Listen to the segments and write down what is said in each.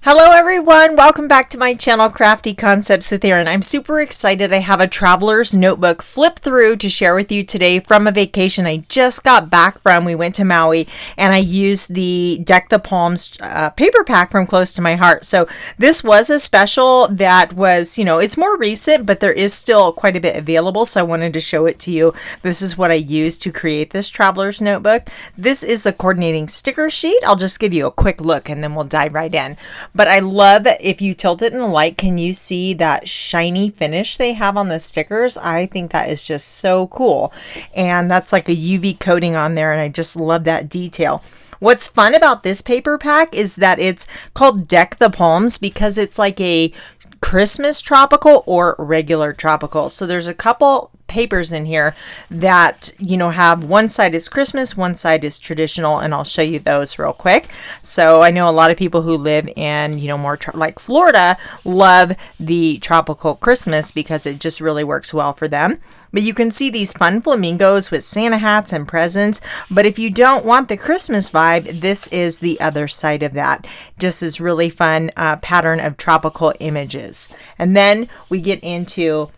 Hello everyone, welcome back to my channel Crafty Concepts with Erin. I'm super excited. I have a traveler's notebook flip through to share with you today from a vacation I just got back from. We went to Maui and I used the Deck the Palms paper pack from Close to My Heart. So this was a special that was, it's more recent, but there is still quite a bit available. So I wanted to show it to you. This is what I used to create this traveler's notebook. This is the coordinating sticker sheet. I'll just give you a quick look and then we'll dive right in. But I love that if you tilt it in the light, can you see that shiny finish they have on the stickers? I think that is just so cool. And that's like a UV coating on there, and I just love that detail. What's fun about this paper pack is that it's called Deck the Palms because it's like a Christmas tropical or regular tropical. So there's a couple papers in here that have one side is Christmas, one side is traditional, and I'll show you those real quick. So I know a lot of people who live in more like Florida love the tropical Christmas because it just really works well for them. But you can see these fun flamingos with Santa hats and presents. But if you don't want the Christmas vibe, this is the other side of that. Just this really fun pattern of tropical images. And then we get into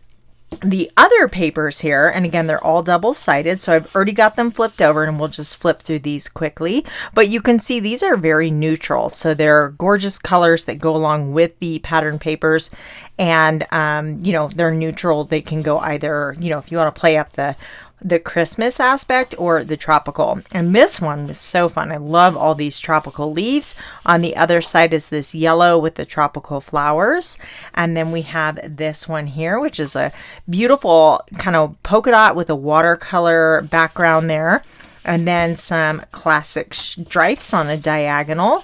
the other papers here, and again they're all double-sided, so I've already got them flipped over and we'll just flip through these quickly. But you can see these are very neutral, so they're gorgeous colors that go along with the pattern papers, and they're neutral. They can go either, if you want to play up the Christmas aspect or the tropical. And this one was so fun. I love all these tropical leaves. On the other side is this yellow with the tropical flowers. And then we have this one here, which is a beautiful kind of polka dot with a watercolor background there. And then some classic stripes on the diagonal.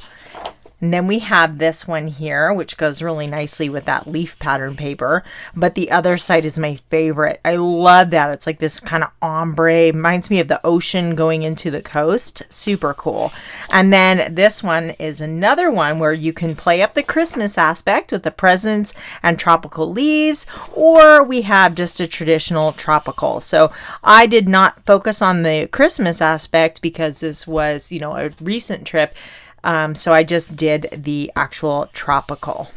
And then we have this one here, which goes really nicely with that leaf pattern paper. But the other side is my favorite. I love that. It's like this kind of ombre. Reminds me of the ocean going into the coast. Super cool. And then this one is another one where you can play up the Christmas aspect with the presents and tropical leaves, or we have just a traditional tropical. So I did not focus on the Christmas aspect because this was, a recent trip. So I just did the actual tropical.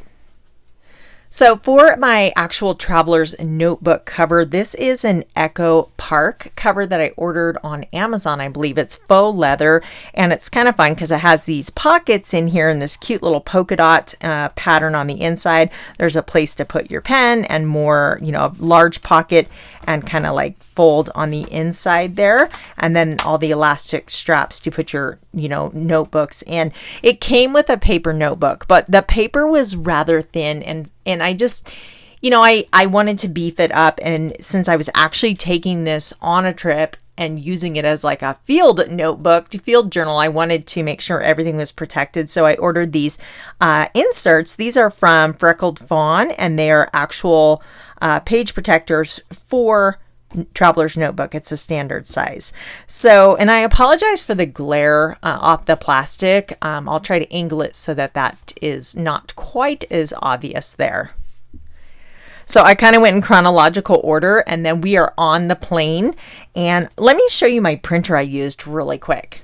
So for my actual traveler's notebook cover, this is an Echo Park cover that I ordered on Amazon. I believe it's faux leather, and it's kind of fun because it has these pockets in here and this cute little polka dot pattern on the inside. There's a place to put your pen and more, a large pocket and kind of like fold on the inside there, and then all the elastic straps to put your notebooks in. It came with a paper notebook, but the paper was rather thin, and I just I wanted to beef it up, and since I was actually taking this on a trip and using it as like a field notebook, field journal, I wanted to make sure everything was protected. So I ordered these inserts. These are from Freckled Fawn, and they are actual page protectors for traveler's notebook. It's a standard size. So, and I apologize for the glare off the plastic. I'll try to angle it so that is not quite as obvious there. So I kind of went in chronological order, and then we are on the plane, and let me show you my printer I used really quick.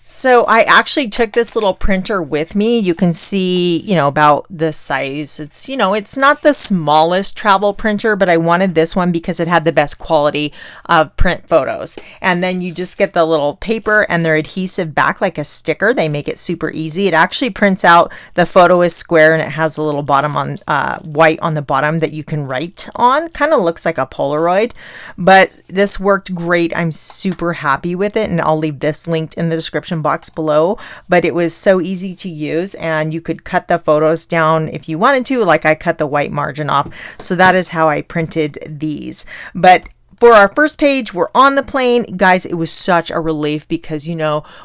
So I actually took this little printer with me. You can see, about the size. It's, it's not the smallest travel printer, but I wanted this one because it had the best quality of print photos. And then you just get the little paper and their adhesive back like a sticker. They make it super easy. It actually prints out, the photo is square and it has a little bottom on white on the bottom that you can write on. Kind of looks like a Polaroid, but this worked great. I'm super happy with it, and I'll leave this linked in the description box below. But it was so easy to use, and you could cut the photos down if you wanted to, like I cut the white margin off. So that is how I printed these. But for our first page, we're on the plane. Guys, it was such a relief because,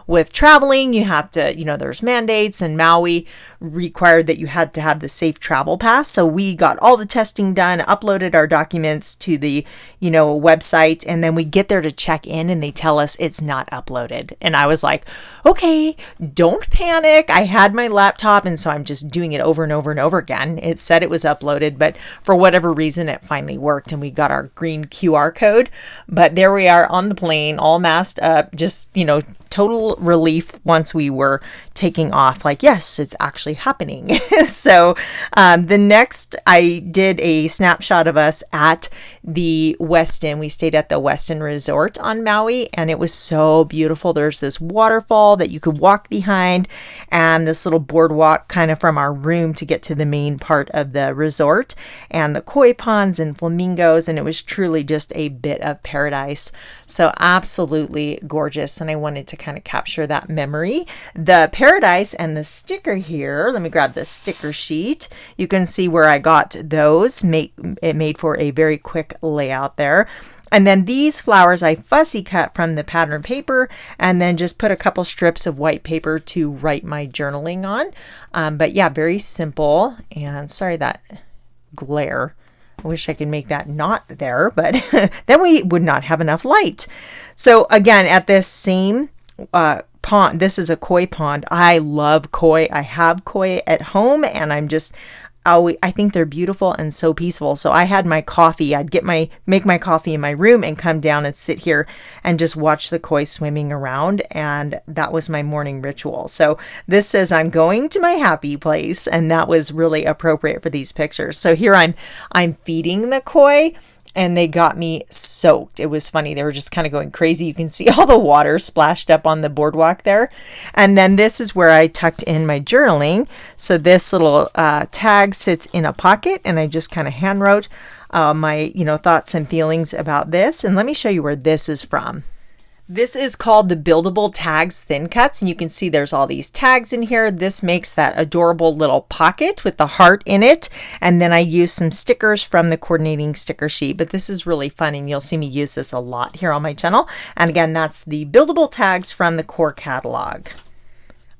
with traveling, you have to, there's mandates, and Maui required that you had to have the safe travel pass. So we got all the testing done, uploaded our documents to the, website, and then we get there to check in and they tell us it's not uploaded. And I was like, okay, don't panic. I had my laptop, and so I'm just doing it over and over and over again. It said it was uploaded, but for whatever reason, it finally worked, and we got our green QR code. But there we are on the plane, all masked up, just, you know, total relief once we were taking off, like, yes, it's actually happening. So the next, I did a snapshot of us at the Westin. We stayed at the Westin Resort on Maui, and it was so beautiful. There's this waterfall that you could walk behind, and this little boardwalk kind of from our room to get to the main part of the resort, and the koi ponds and flamingos, and it was truly just a bit of paradise. So absolutely gorgeous, and I wanted to kind of capture that memory. The paradise and the sticker here, let me grab the sticker sheet. You can see where I got those. It made for a very quick layout there. And then these flowers I fussy cut from the pattern paper, and then just put a couple strips of white paper to write my journaling on. But yeah, very simple. And sorry, that glare. I wish I could make that not there, but then we would not have enough light. So again, at this same pond, this is a koi pond. I love koi. I have koi at home, and I think they're beautiful and so peaceful. So I had my coffee. I'd make my coffee in my room and come down and sit here and just watch the koi swimming around. And that was my morning ritual. So this says I'm going to my happy place, and that was really appropriate for these pictures. So here I'm feeding the koi, and they got me soaked. It was funny. They were just kind of going crazy. You can see all the water splashed up on the boardwalk there. And then this is where I tucked in my journaling. So this little tag sits in a pocket, and I just kind of hand wrote my, thoughts and feelings about this. And let me show you where this is from. This is called the Buildable Tags Thin Cuts, and you can see there's all these tags in here. This makes that adorable little pocket with the heart in it, and then I use some stickers from the coordinating sticker sheet, but this is really fun, and you'll see me use this a lot here on my channel. And again, that's the Buildable Tags from the core catalog.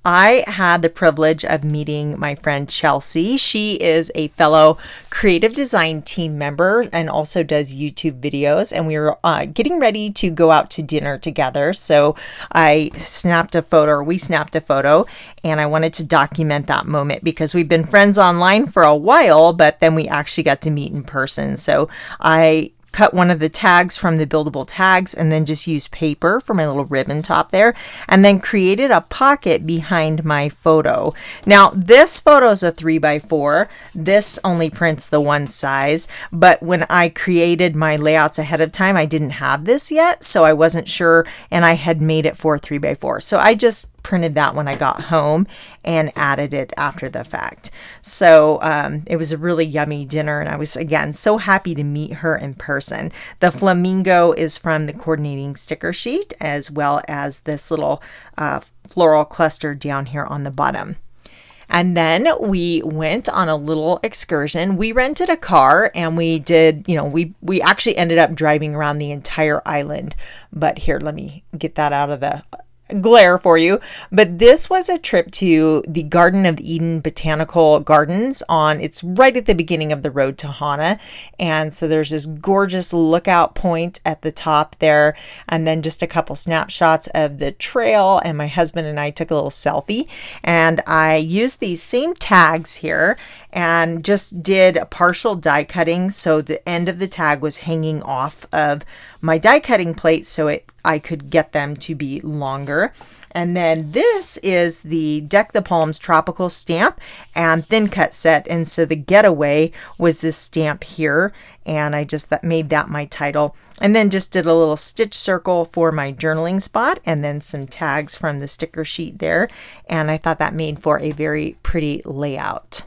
I had the privilege of meeting my friend Chelsea. She is a fellow creative design team member and also does YouTube videos. And we were getting ready to go out to dinner together. So we snapped a photo, and I wanted to document that moment because we've been friends online for a while, but then we actually got to meet in person. So I cut one of the tags from the buildable tags and then just used paper for my little ribbon top there, and then created a pocket behind my photo. Now this photo is a 3x4. This only prints the one size, but when I created my layouts ahead of time, I didn't have this yet, so I wasn't sure, and I had made it for 3x4. So I just printed that when I got home and added it after the fact. So it was a really yummy dinner, and I was again so happy to meet her in person. The flamingo is from the coordinating sticker sheet, as well as this little floral cluster down here on the bottom. And then we went on a little excursion. We rented a car, and we did, we actually ended up driving around the entire island. But here, let me get that out of the glare for you. But this was a trip to the Garden of Eden Botanical Gardens. It's right at the beginning of the road to Hana, and so there's this gorgeous lookout point at the top there, and then just a couple snapshots of the trail, and my husband and I took a little selfie, and I used these same tags here and just did a partial die cutting, so the end of the tag was hanging off of my die cutting plate so I could get them to be longer. And then this is the Deck the Palms tropical stamp and thin cut set. And so the getaway was this stamp here, and I just made that my title. And then just did a little stitch circle for my journaling spot, and then some tags from the sticker sheet there. And I thought that made for a very pretty layout.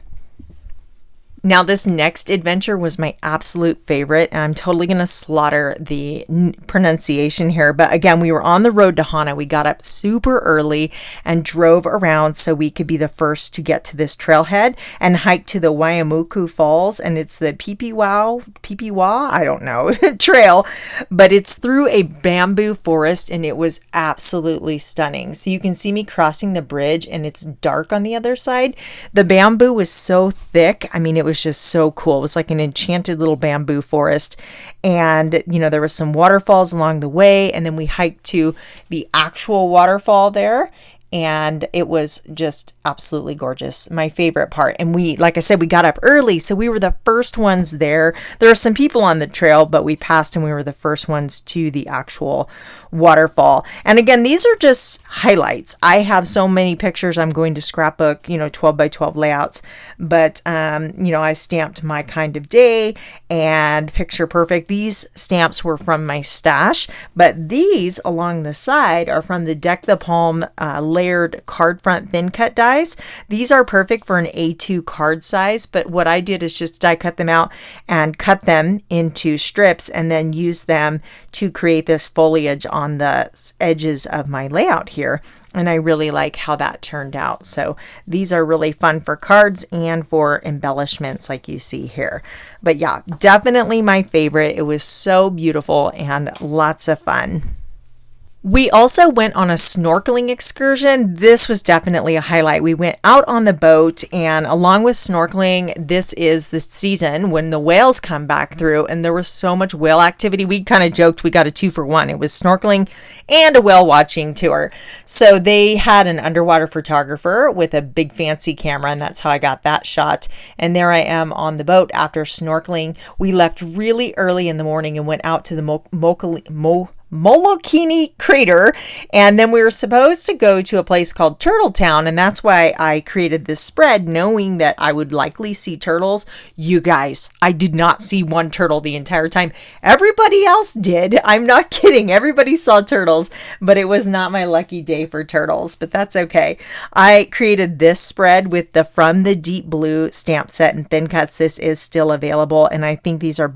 Now this next adventure was my absolute favorite, and I'm totally going to slaughter the pronunciation here. But again, we were on the road to Hana. We got up super early and drove around so we could be the first to get to this trailhead and hike to the Waiamuku Falls. And it's the Pipiwa, I don't know, trail, but it's through a bamboo forest, and it was absolutely stunning. So you can see me crossing the bridge, and it's dark on the other side. The bamboo was so thick. I mean, it was just so cool. It was like an enchanted little bamboo forest, and there was some waterfalls along the way, and then we hiked to the actual waterfall there, and it was just absolutely gorgeous. My favorite part. And we, like I said, we got up early, so we were the first ones there. There were some people on the trail, but we passed and we were the first ones to the actual waterfall. And again, these are just highlights. I have so many pictures. I'm going to scrapbook, 12 by 12 layouts, but I stamped my kind of day and picture perfect. These stamps were from my stash, but these along the side are from the Deck the Palm layered card front thin cut dies. These are perfect for an A2 card size, but what I did is just die cut them out and cut them into strips and then use them to create this foliage on the edges of my layout here. And I really like how that turned out. So these are really fun for cards and for embellishments like you see here. But yeah, definitely my favorite. It was so beautiful and lots of fun. We also went on a snorkeling excursion. This was definitely a highlight. We went out on the boat, and along with snorkeling, this is the season when the whales come back through, and there was so much whale activity. We kind of joked we got a 2-for-1. It was snorkeling and a whale watching tour. So they had an underwater photographer with a big fancy camera, and that's how I got that shot. And there I am on the boat after snorkeling. We left really early in the morning and went out to the Molokini crater, and then we were supposed to go to a place called Turtle Town, and that's why I created this spread knowing that I would likely see turtles. You guys, I did not see one turtle the entire time. Everybody else did. I'm not kidding. Everybody saw turtles, but it was not my lucky day for turtles, but that's okay. I created this spread with the From the Deep Blue stamp set and thin cuts. This is still available, and I think these are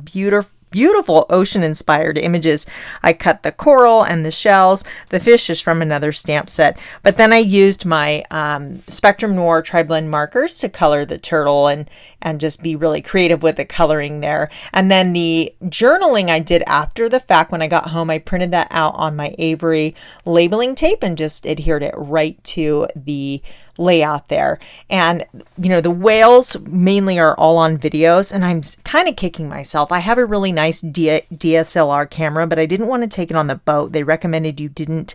beautiful ocean inspired images. I cut the coral and the shells. The fish is from another stamp set, but then I used my Spectrum Noir tri-blend markers to color the turtle and just be really creative with the coloring there. And then the journaling I did after the fact. When I got home, I printed that out on my Avery labeling tape and just adhered it right to the layout there. And the whales mainly are all on videos, and I'm kind of kicking myself. I have a really nice DSLR camera, but I didn't want to take it on the boat. They recommended you didn't,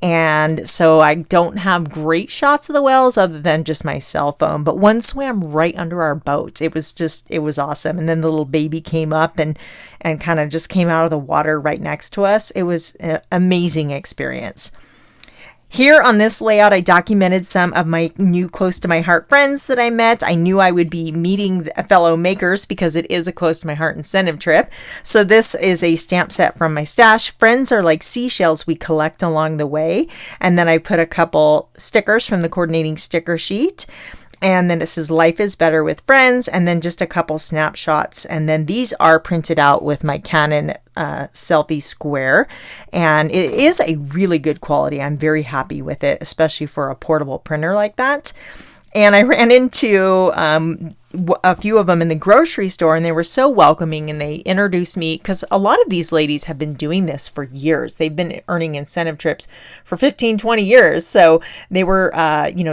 and so I don't have great shots of the whales other than just my cell phone. But one swam right under our boat. It was awesome. And then the little baby came up and kind of just came out of the water right next to us. It was an amazing experience. Here on this layout, I documented some of my new close to my heart friends that I met. I knew I would be meeting fellow makers because it is a close to my heart incentive trip. So this is a stamp set from my stash. Friends are like seashells we collect along the way. And then I put a couple stickers from the coordinating sticker sheet. And then it says Life is Better with Friends, and then just a couple snapshots. And then these are printed out with my Canon Selfie Square, and it is a really good quality. I'm very happy with it, especially for a portable printer like that. And I ran into a few of them in the grocery store, and they were so welcoming, and they introduced me because a lot of these ladies have been doing this for years. They've been earning incentive trips for 15-20 years. So they were,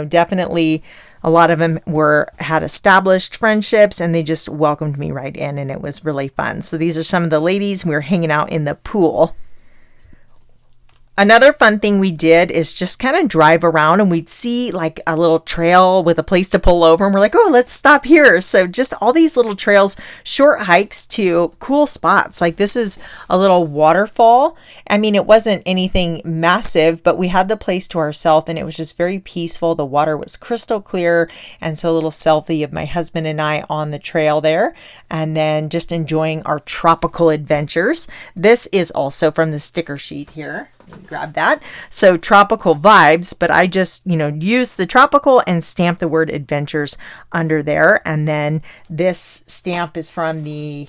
definitely a lot of them had established friendships, and they just welcomed me right in, and it was really fun. So these are some of the ladies. We were hanging out in the pool. Another fun thing we did is just kind of drive around, and we'd see like a little trail with a place to pull over, and we're like, oh, let's stop here. So just all these little trails, short hikes to cool spots. Like this is a little waterfall. I mean, it wasn't anything massive, but we had the place to ourselves, and it was just very peaceful. The water was crystal clear, and so a little selfie of my husband and I on the trail there, and then just enjoying our tropical adventures. This is also from the sticker sheet here. Grab that. So tropical vibes, but I just, use the tropical and stamp the word adventures under there. And then this stamp is from let me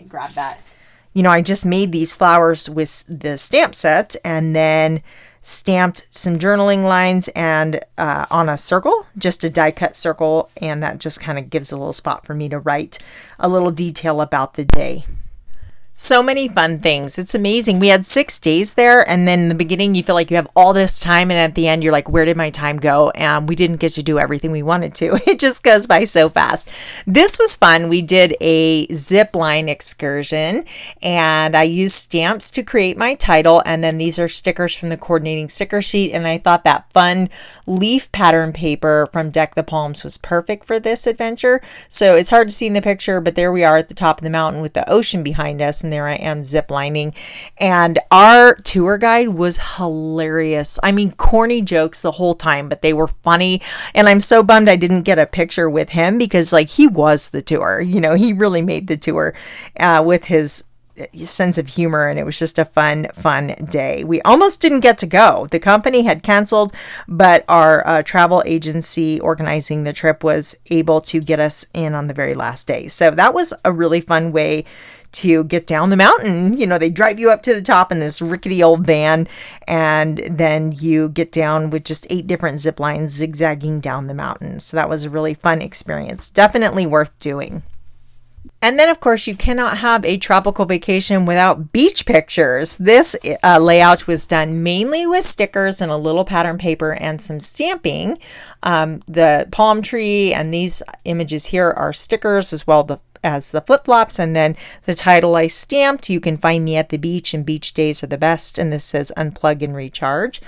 grab that. I just made these flowers with the stamp set and then stamped some journaling lines and on a circle, just a die cut circle. And that just kind of gives a little spot for me to write a little detail about the day. So many fun things. It's amazing. We had 6 days there, and then in the beginning you feel like you have all this time, and at the end you're like, where did my time go? And we didn't get to do everything we wanted to. It just goes by so fast. This was fun. We did a zip line excursion, and I used stamps to create my title, and then these are stickers from the coordinating sticker sheet, and I thought that fun leaf pattern paper from Deck the Palms was perfect for this adventure. So it's hard to see in the picture, but there we are at the top of the mountain with the ocean behind us, and there I am zip lining. And our tour guide was hilarious. I mean, corny jokes the whole time, but they were funny. And I'm so bummed I didn't get a picture with him, because like, he was the tour, you know, he really made the tour with his sense of humor, and it was just a fun day. We almost didn't get to go. The company had canceled, but our travel agency organizing the trip was able to get us in on the very last day. So that was a really fun way to get down the mountain. You know, they drive you up to the top in this rickety old van, and then you get down with just 8 different zip lines zigzagging down the mountain. So that was a really fun experience. Definitely worth doing. And then, of course, you cannot have a tropical vacation without beach pictures. This layout was done mainly with stickers and a little pattern paper and some stamping. The palm tree and these images here are stickers, as well as the flip-flops, and then the title I stamped. You can find me at the beach, and beach days are the best, and this says unplug and recharge.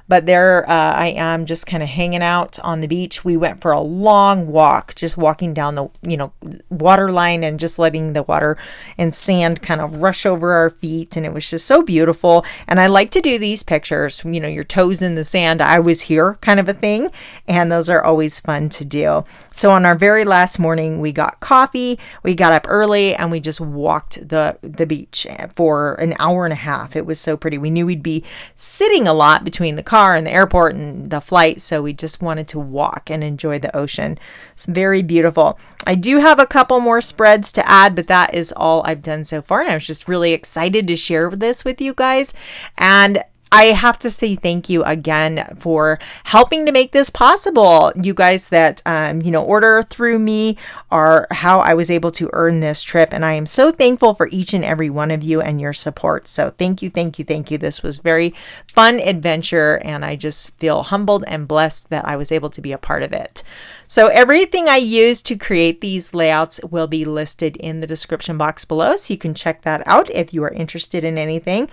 But there I am, just kind of hanging out on the beach. We went for a long walk, just walking down the water line and just letting the water and sand kind of rush over our feet, and it was just so beautiful. And I like to do these pictures, your toes in the sand, I was here kind of a thing, and those are always fun to do. So on our very last morning, we got coffee. We got up early and we just walked the beach for an hour and a half. It was so pretty. We knew we'd be sitting a lot between the car and the airport and the flight, so we just wanted to walk and enjoy the ocean. It's very beautiful. I do have a couple more spreads to add, but that is all I've done so far, and I was just really excited to share this with you guys. And I have to say thank you again for helping to make this possible. You guys that, order through me are how I was able to earn this trip. And I am so thankful for each and every one of you and your support. So thank you, thank you, thank you. This was very fun adventure, and I just feel humbled and blessed that I was able to be a part of it. So everything I used to create these layouts will be listed in the description box below, so you can check that out if you are interested in anything.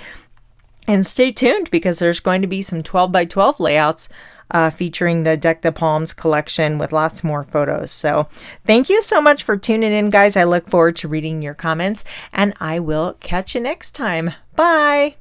And stay tuned, because there's going to be some 12 by 12 layouts featuring the Deck the Palms collection with lots more photos. So thank you so much for tuning in, guys. I look forward to reading your comments, and I will catch you next time. Bye.